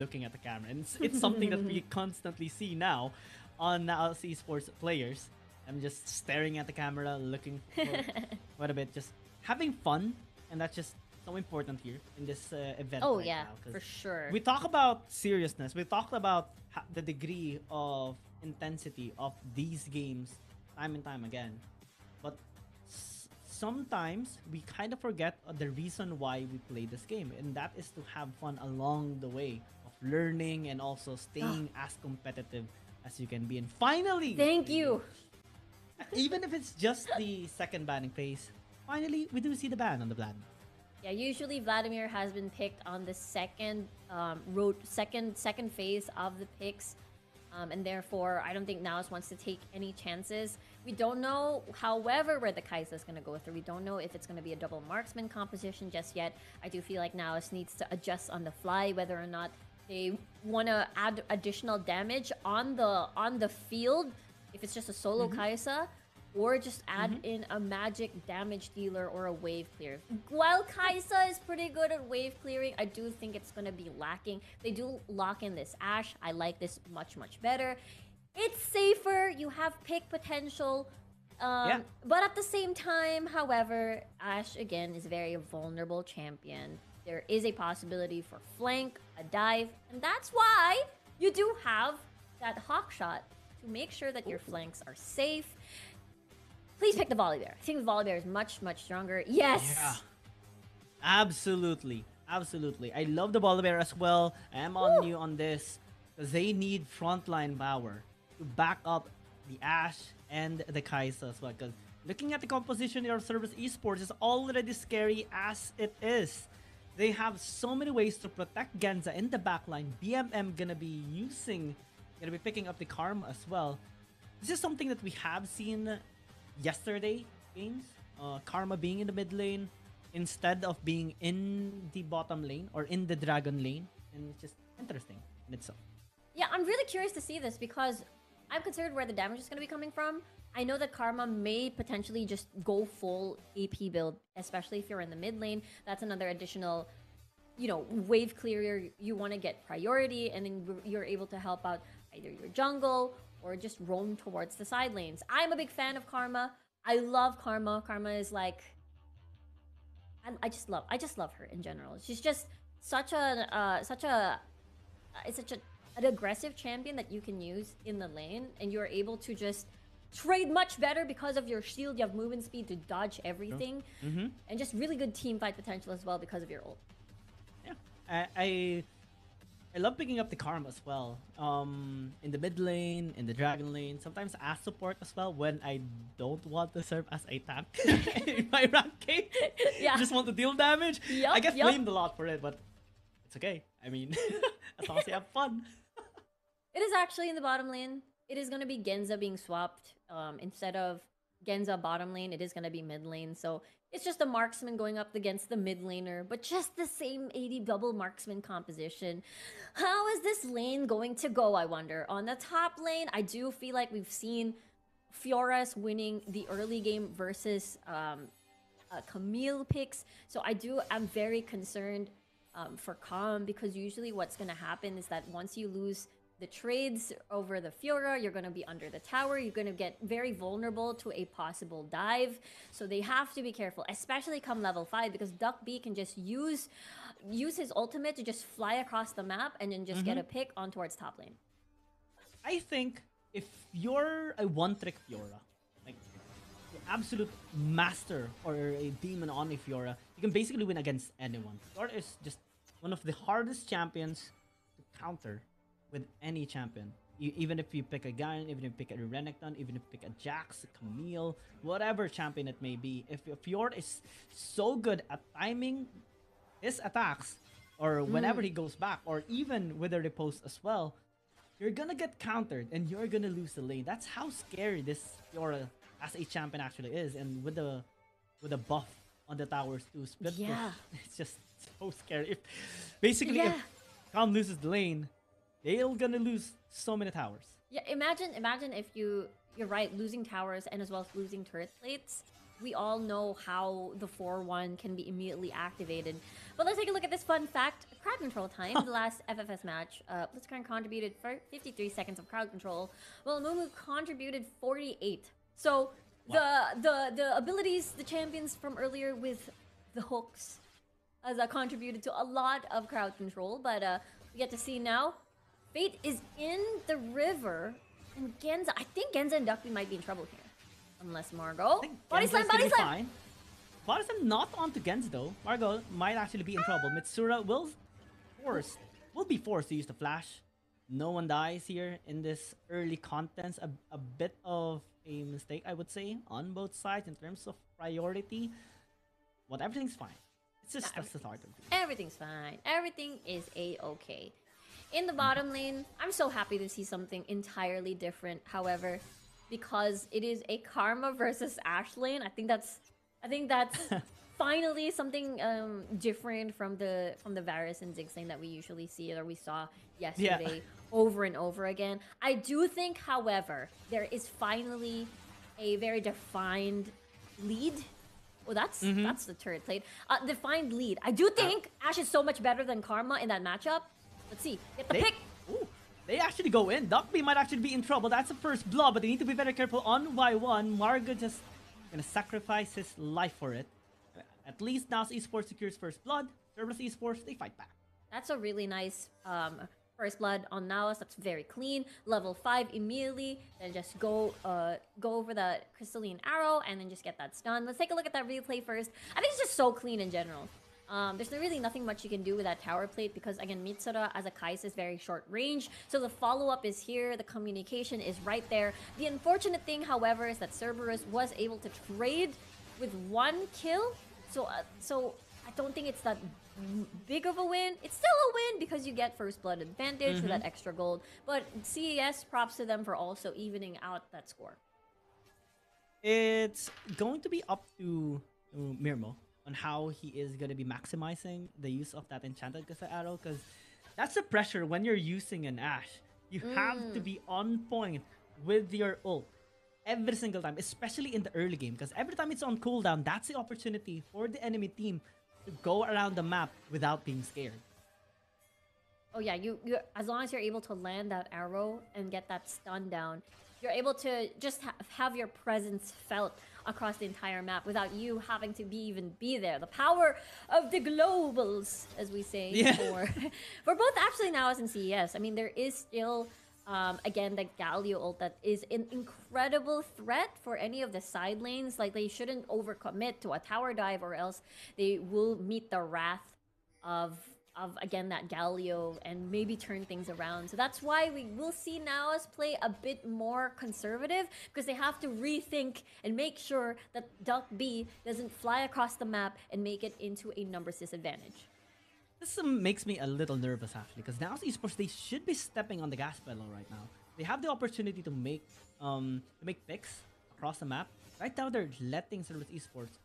looking at the camera. And it's something that we constantly see now on NAOS esports players. I'm just staring at the camera, looking for quite a bit, just having fun, and that's just so important here in this event Oh right yeah, now. for sure. We talk about seriousness. We talked about the degree of intensity of these games time and time again. But sometimes we kind of forget the reason why we play this game, and that is to have fun along the way of learning and also staying as competitive as you can be. And finally, Thank you. even if it's just the second banning phase, finally we do see the ban on the Vlad. Yeah, usually Vladimir has been picked on the second second phase of the picks. And therefore, I don't think NAOS wants to take any chances. We don't know, however, where the Kai'Sa is going to go through. We don't know if it's going to be a double marksman composition just yet. I do feel like NAOS needs to adjust on the fly whether or not they want to add additional damage on the field if it's just a solo Kai'Sa, or just add in a magic damage dealer or a wave clear. While Kai'Sa is pretty good at wave clearing, I do think it's going to be lacking. They do lock in this Ashe. I like this much, much better. It's safer. You have pick potential. But at the same time, however, Ashe, again, is a very vulnerable champion. There is a possibility for flank, a dive, and that's why you do have that hawk shot to make sure that your flanks are safe. Please pick the Volibear. I think the Volibear is much, much stronger. Yes! Yeah. Absolutely. Absolutely. I love the Volibear as well. I am on you on this because they need frontline power to back up the Ashe and the Kai'Sa as well. Because looking at the composition of Service Esports is already scary as it is. They have so many ways to protect Genza in the backline. BMM gonna be picking up the Karma as well. This is something that we have seen yesterday games, Karma being in the mid lane instead of being in the bottom lane or in the dragon lane, and it's just interesting in itself. Yeah, I'm really curious to see this because I'm concerned where the damage is going to be coming from. I know that Karma may potentially just go full AP build, especially if you're in the mid lane. That's another additional, wave clearer. You want to get priority, and then you're able to help out either your jungle or just roam towards the side lanes. I'm a big fan of Karma. I love Karma. Karma is like, I just love her in general. She's just such an aggressive champion that you can use in the lane, and you're able to just trade much better because of your shield. You have movement speed to dodge everything, and just really good team fight potential as well because of your ult. Yeah, I love picking up the Karma as well. In the mid lane, in the dragon lane, sometimes as support as well when I don't want to serve as a tank in my rank game. Yeah. Just want to deal damage. Yup, I get yup. blamed a lot for it, but it's okay. I mean, as long as you have fun. It is actually in the bottom lane. It is going to be Genza being swapped. Instead of Genza bottom lane, it is going to be mid lane. So it's just a marksman going up against the mid laner, but just the same 80 double marksman composition. How is this lane going to go, I wonder? On the top lane, I do feel like we've seen Fioras winning the early game versus Camille picks. So I'm very concerned for Calm, because usually what's going to happen is that once you lose the trades over the Fiora, you're going to be under the tower. You're going to get very vulnerable to a possible dive. So they have to be careful, especially come level 5, because Duck B can just use his ultimate to just fly across the map and then just get a pick on towards top lane. I think if you're a one-trick Fiora, like the absolute master or a demon on a Fiora, you can basically win against anyone. Fiora is just one of the hardest champions to counter with any champion. Even if you pick a Gaian, even if you pick a Renekton, even if you pick a Jax, a Camille, whatever champion it may be, if Fjord is so good at timing his attacks, or whenever he goes back, or even with a riposte as well, you're gonna get countered and you're gonna lose the lane. That's how scary this Fiora as a champion actually is, and with the buff on the towers too, split push, it's just so scary. If Calm loses the lane, they're gonna lose so many towers. Yeah, imagine if you're right, losing towers and as well as losing turret plates. we all know how the 4-1 can be immediately activated. But let's take a look at this fun fact. Crowd control time, the last FFS match, Blitzcrank contributed for 53 seconds of crowd control, while Mumu contributed 48. So the abilities, the champions from earlier with the hooks, as contributed to a lot of crowd control. But we get to see now, Fate is in the river, and Genza, I think Genza and Duckby might be in trouble here. Unless Margot. Body slam, body slam! Body slam not onto Genza though. Margot might actually be in trouble. Mitsura will be forced to use the flash. No one dies here in this early contents. A bit of a mistake, I would say, on both sides in terms of priority. But everything's fine. It's just that's the start of it. Everything's fine. Everything is a-okay. In the bottom lane, I'm so happy to see something entirely different. However, because it is a Karma versus Ashe lane, I think that's finally something different from the Varus and Ziggs lane that we usually see or we saw yesterday over and over again. I do think, however, there is finally a very defined lead. Oh, that's the turret played. Defined lead. I do think Ashe is so much better than Karma in that matchup. Let's see. Get the pick. Ooh, they actually go in. Duckby might actually be in trouble. That's the first blow, but they need to be very careful on Y1. Margo just gonna sacrifice his life for it. At least NAOS.SWG secures first blood. Cerberus Esports, they fight back. That's a really nice first blood on NAOS. That's very clean. Level 5 immediately. Then just go over the crystalline arrow and then just get that stun. Let's take a look at that replay first. I think it's just so clean in general. There's really nothing much you can do with that tower plate because, again, Mitsura as a Kais is very short range. So the follow-up is here. The communication is right there. The unfortunate thing, however, is that Cerberus was able to trade with 1 kill. So I don't think it's that big of a win. It's still a win because you get first blood advantage with that extra gold. But CES, props to them for also evening out that score. It's going to be up to Mirmo on how he is going to be maximizing the use of that enchanted Gasa arrow, because that's the pressure when you're using an Ashe. You have to be on point with your ult every single time, especially in the early game, because every time it's on cooldown, that's the opportunity for the enemy team to go around the map without being scared. Oh yeah, you as long as you're able to land that arrow and get that stun down, you're able to just have your presence felt across the entire map without you having to even be there. The power of the globals, as we say, for both actually NAOS and CES. I mean, there is still, again, the Galio ult that is an incredible threat for any of the side lanes. Like, they shouldn't overcommit to a tower dive or else they will meet the wrath of again, that Galio and maybe turn things around. So that's why we will see NAOS play a bit more conservative, because they have to rethink and make sure that Duck B doesn't fly across the map and make it into a numbers disadvantage. This makes me a little nervous, actually, because NAOS.SWG, they should be stepping on the gas pedal right now. They have the opportunity to make picks across the map. Right now, they're letting Cerberus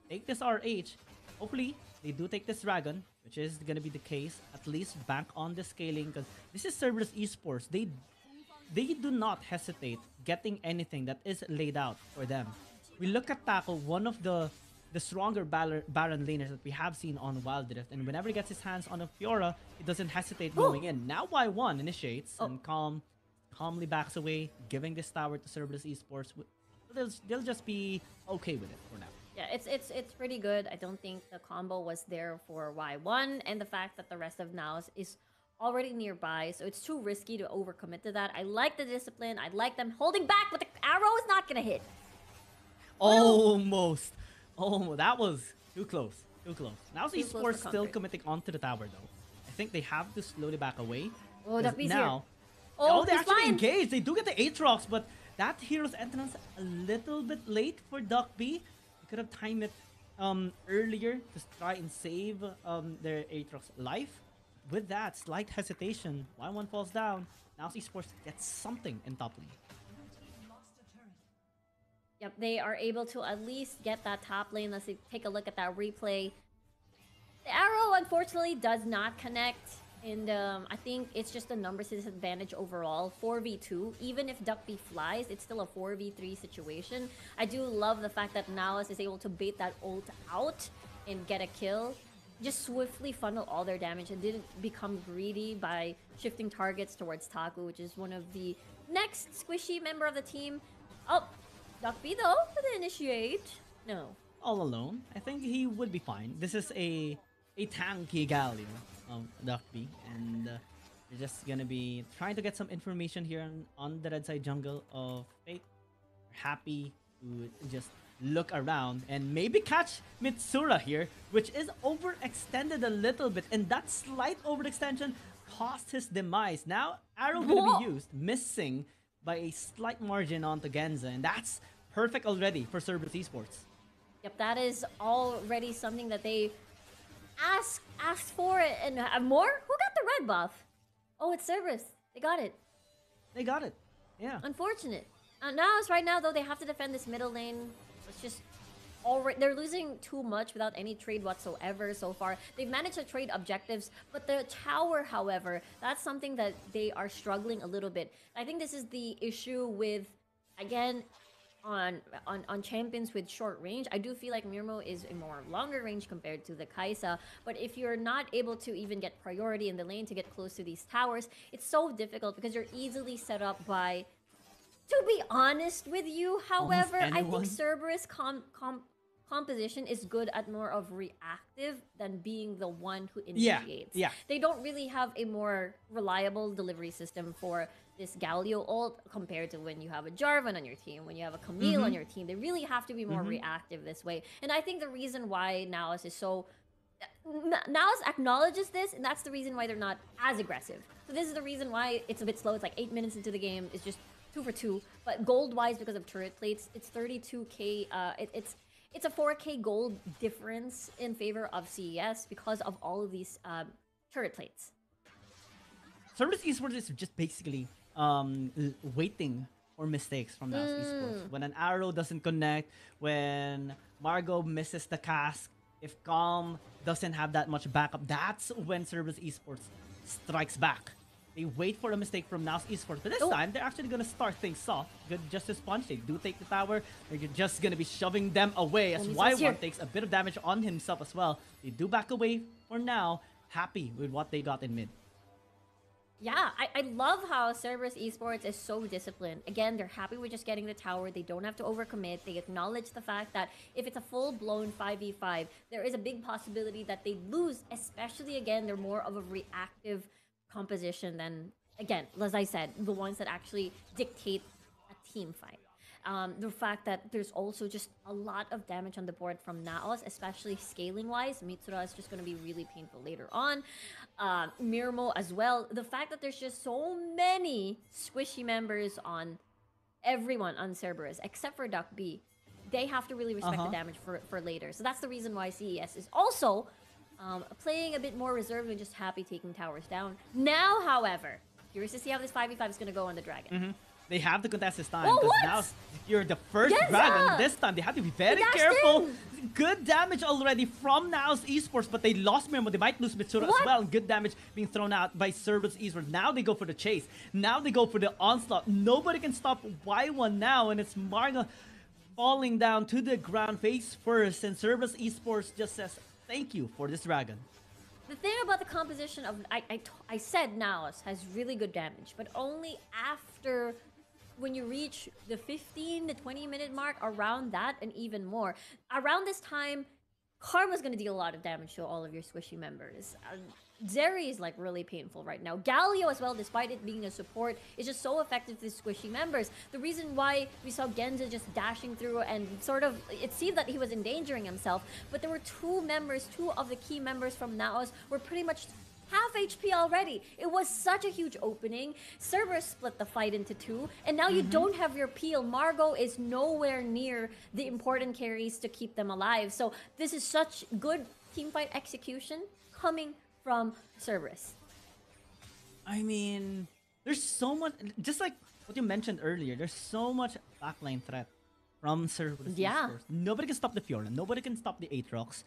take this RH. Hopefully, they do take this Dragon, which is going to be the case. At least bank on the scaling, because this is Cerberus Esports. They do not hesitate getting anything that is laid out for them. We look at Taco, one of the stronger Baron laners that we have seen on Wild Rift, and whenever he gets his hands on a Fiora, he doesn't hesitate going in. Now Y1 initiates and calmly backs away, giving this tower to Cerberus Esports. They'll just be okay with it for now. Yeah, it's pretty good. I don't think the combo was there for Y1, and the fact that the rest of NAOS is already nearby, so it's too risky to overcommit to that. I like the discipline. I like them holding back, but the arrow is not gonna hit. Almost. Oh, that was too close. Too close. NAOS.SWG still committing onto the tower, though. I think they have to slowly back away. Oh, that now. Here. Oh, they actually engage. They do get the Aatrox, but that hero's entrance a little bit late for Duck B. Could have timed it earlier to try and save their Aatrox life. With that slight hesitation, Y1 falls down. NAOS.SWG gets something in top lane. Yep, they are able to at least get that top lane. Let's take a look at that replay. The arrow, unfortunately, does not connect. And I think it's just a numbers disadvantage overall. 4v2. Even if Duckby flies, it's still a 4v3 situation. I do love the fact that NAOS is able to bait that ult out and get a kill. Just swiftly funnel all their damage and didn't become greedy by shifting targets towards Taku, which is one of the next squishy member of the team. Oh, Duckby though, for the initiate. No. All alone, I think he would be fine. This is a tanky Galio of Duckby, and they're just gonna be trying to get some information here on the red side jungle of Fate. Happy to just look around and maybe catch Mitsura here, which is overextended a little bit, and that slight overextension caused his demise. Now arrow gonna be used, missing by a slight margin onto Genza, and that's perfect already for Cerberus Esports. Yep, that is already something that they asked for it and more. Who got the red buff? Oh, it's Cerberus. They got it. They got it. Yeah. Unfortunate. NAOS right now though, they have to defend this middle lane. It's just already they're losing too much without any trade whatsoever so far. They've managed to trade objectives, but the tower, however, that's something that they are struggling a little bit. I think this is the issue with, again, on champions with short range. I do feel like Mirmo is a more longer range compared to the Kaisa, but if you're not able to even get priority in the lane to get close to these towers, it's so difficult because you're easily set up by, to be honest with you, however, I think Cerberus composition is good at more of reactive than being the one who initiates. Yeah. They don't really have a more reliable delivery system for this Galio ult compared to when you have a Jarvan on your team, when you have a Camille on your team. They really have to be more reactive this way. And I think the reason why NAOS is so... NAOS acknowledges this, and that's the reason why they're not as aggressive. So this is the reason why it's a bit slow. It's like 8 minutes into the game. It's just 2 for 2. But gold-wise, because of turret plates, it's 32k. It's a 4k gold difference in favor of CES because of all of these turret plates. Cerberus Esports is just basically waiting for mistakes from NAOS Esports. When an arrow doesn't connect, when Margot misses the cast, if Calm doesn't have that much backup, that's when Cerberus Esports strikes back. They wait for a mistake from NAOS Esports, but this time they're actually gonna start things soft. Good, just as Sponge, they do take the tower. They're just gonna be shoving them away as Y1 takes a bit of damage on himself as well. They do back away for now, happy with what they got in mid. Yeah, I love how Cerberus Esports is so disciplined. Again, they're happy with just getting the tower. They don't have to overcommit. They acknowledge the fact that if it's a full-blown 5v5, there is a big possibility that they lose, especially, again, they're more of a reactive composition than, again, as I said, the ones that actually dictate a team fight. The fact that there's also just a lot of damage on the board from NAOS, especially scaling-wise. Mitsura is just going to be really painful later on. Mirmo as well. The fact that there's just so many squishy members on everyone on Cerberus, except for Duckby. They have to really respect the damage for later. So that's the reason why CES is also playing a bit more reserved and just happy taking towers down. Now, however, curious to see how this 5v5 is going to go on the Dragon. They have to contest this time because now you're the first Dragon. This time they have to be very careful. Good damage already from NAOS Esports, but they lost Mirmo. They might lose Mitsura as well. And good damage being thrown out by Cerberus Esports. Now they go for the chase. Now they go for the onslaught. Nobody can stop Y1 now, and it's Marga falling down to the ground face first. And Cerberus Esports just says, thank you for this Dragon. The thing about the composition of... I said NAOS has really good damage, but only after... when you reach the 15 to 20 minute mark, around that and even more. Around this time, Karma's going to deal a lot of damage to all of your squishy members. Zeri is like really painful right now. Galio as well, despite it being a support, is just so effective to squishy members. The reason why we saw Genza just dashing through and sort of, it seemed that he was endangering himself, but there were two of the key members from NAOS were pretty much half HP already. It was such a huge opening. Cerberus split the fight into two, and now you don't have your peel. Margot is nowhere near the important carries to keep them alive. So this is such good teamfight execution coming from Cerberus. I mean, there's so much, just like what you mentioned earlier, there's so much backline threat from Cerberus Esports. Nobody can stop the Fiora. Nobody can stop the Aatrox.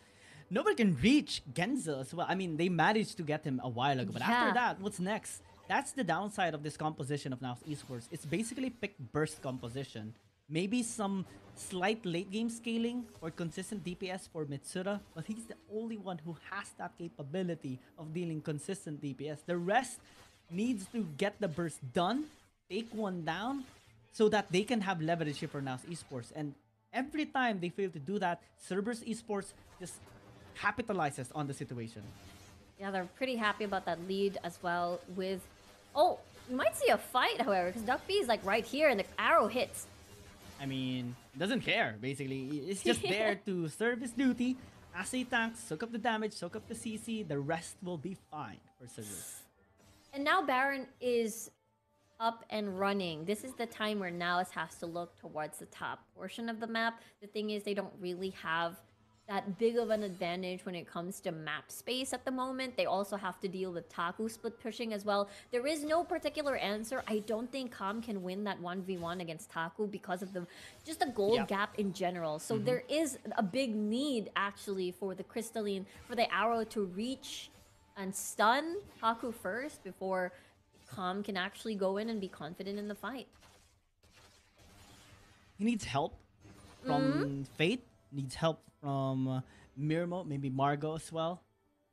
nobody can reach Genza as well. I mean, they managed to get him a while ago, but after Yeah. that, what's next? That's the downside of this composition of NAOS Esports. It's basically pick burst composition. Maybe some slight late game scaling or consistent DPS for Mitsura, but he's the only one who has that capability of dealing consistent DPS. The rest needs to get the burst done, take one down, so that they can have leverage here for NAOS Esports. And every time they fail to do that, Cerberus Esports just capitalizes on the situation. Yeah, they're pretty happy about that lead as well with... Oh, we might see a fight, however, because Duck B is like right here and the arrow hits. I mean, doesn't care, basically. It's just there to serve his duty as a tank, soak up the damage, soak up the CC, the rest will be fine for Cerberus. And now Baron is up and running. This is the time where NAOS has to look towards the top portion of the map. The thing is, they don't really have that big of an advantage when it comes to map space at the moment. They also have to deal with Taku split pushing as well. There is no particular answer. I don't think Kam can win that 1v1 against Taku because of just the gold gap in general. So there is a big need actually for the crystalline, for the arrow to reach and stun Taku first before Kam can actually go in and be confident in the fight. He needs help from Fate, needs help from Mirmo, maybe Margot as well.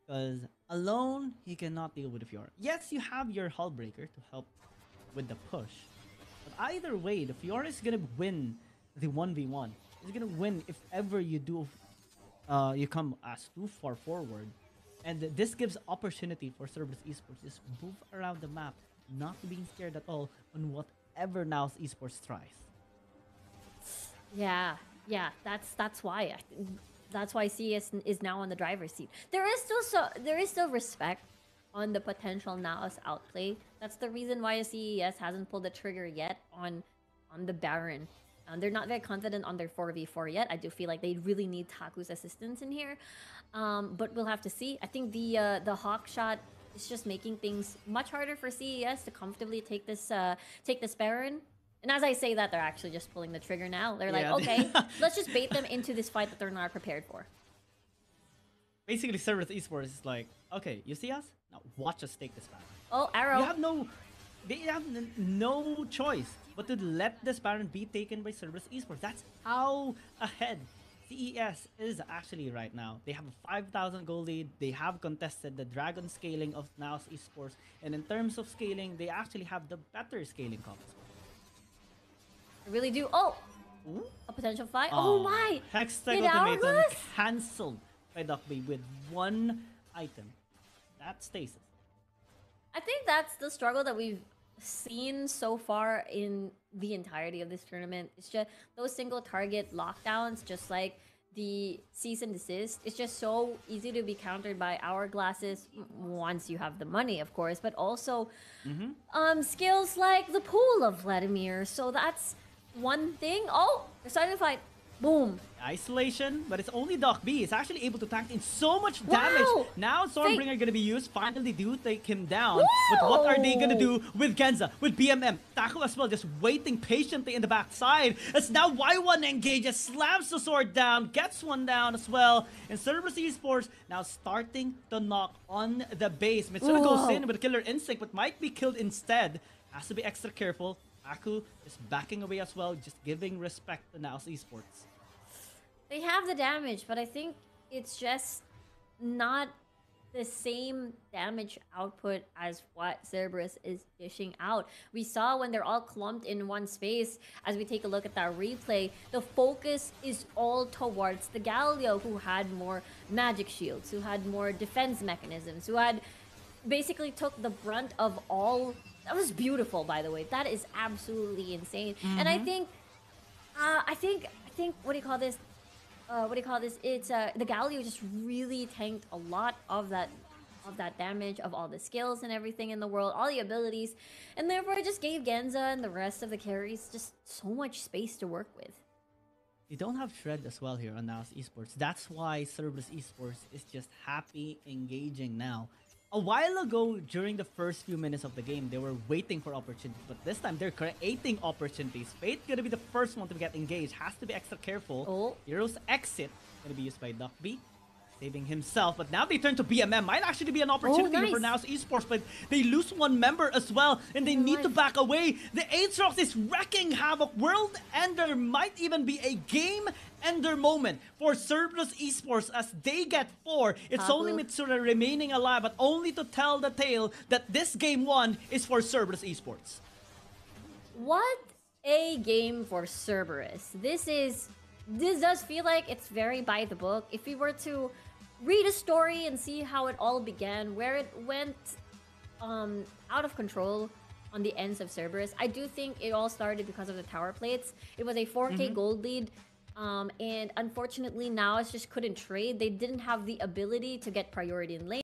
Because alone, he cannot deal with the Fiora. Yes, you have your Hullbreaker to help with the push. But either way, the Fiora is going to win the 1v1. It's going to win if ever you do, you come as too far forward. And this gives opportunity for Cerberus Esports. Just move around the map, not being scared at all on whatever NAOS Esports tries. Yeah, that's why. That's why CES is now on the driver's seat. There is still respect on the potential NAOS outplay. That's the reason why CES hasn't pulled the trigger yet on the Baron. They're not very confident on their 4v4 yet. I do feel like they really need Taku's assistance in here. But we'll have to see. I think the Hawk shot is just making things much harder for CES to comfortably take this Baron. And as I say that, they're actually just pulling the trigger now. They're like, okay, let's just bait them into this fight that they're not prepared for. Basically, Cerberus Esports is like, okay, you see us? Now watch us take this Baron. Oh, arrow. They have no choice but to let this Baron be taken by Cerberus Esports. That's how ahead CES is actually right now. They have a 5,000 goal lead. They have contested the dragon scaling of NAOS Esports. And in terms of scaling, they actually have the better scaling comps. I really do. Oh! Ooh. A potential fight. Oh my! Hextech Ultimatum cancelled by Duckby with one item. That stasis. I think that's the struggle that we've seen so far in the entirety of this tournament. It's just those single target lockdowns, just like the cease and desist. It's just so easy to be countered by hourglasses once you have the money, of course, but also skills like the pool of Vladimir. So that's one thing. Oh, they're starting to fight. Boom. Isolation, but it's only Doc B. It's actually able to tank in so much damage. Now Stormbringer going to be used. Finally do take him down. Whoa. But what are they going to do with Genza, with BMM? Tackle as well, just waiting patiently in the backside. As now Y1 engages, slams the sword down, gets one down as well. And Cerberus Esports now starting to knock on the base. Mitsura goes in with a killer instinct, but might be killed instead. Has to be extra careful. Aku is backing away as well, just giving respect to NAOS Esports. They have the damage, but I think it's just not the same damage output as what Cerberus is dishing out. We saw when they're all clumped in one space, as we take a look at that replay, the focus is all towards the Galio, who had more magic shields, who had more defense mechanisms, who had basically took the brunt of all. That was beautiful, by the way. That is absolutely insane. And I think what do you call this? It's the Galio just really tanked a lot of that damage, of all the skills and everything in the world, all the abilities, and therefore it just gave Genza and the rest of the carries just so much space to work with. They don't have Shred as well here on NAOS Esports. That's why Cerberus Esports is just happy engaging now. A while ago, during the first few minutes of the game, they were waiting for opportunities, but this time they're creating opportunities. Fate gonna be the first one to get engaged, has to be extra careful. Oh. Hero's exit gonna be used by Duckby. saving himself. But now they turn to BMM. Might actually be an opportunity nice. for NAOS.SWG, but they lose one member as well, and they need to back away. The Aatrox is wrecking havoc. World Ender might even be a game ender moment for Cerberus Esports as they get 4. It's only Mitsura remaining alive, but only to tell the tale that this game 1 is for Cerberus Esports. What a game for Cerberus. This does feel like it's very by the book. If we were to read a story and see how it all began, where it went out of control on the ends of Cerberus, I do think it all started because of the tower plates. It was a 4K gold lead, and unfortunately NAOS just couldn't trade. They didn't have the ability to get priority in lane.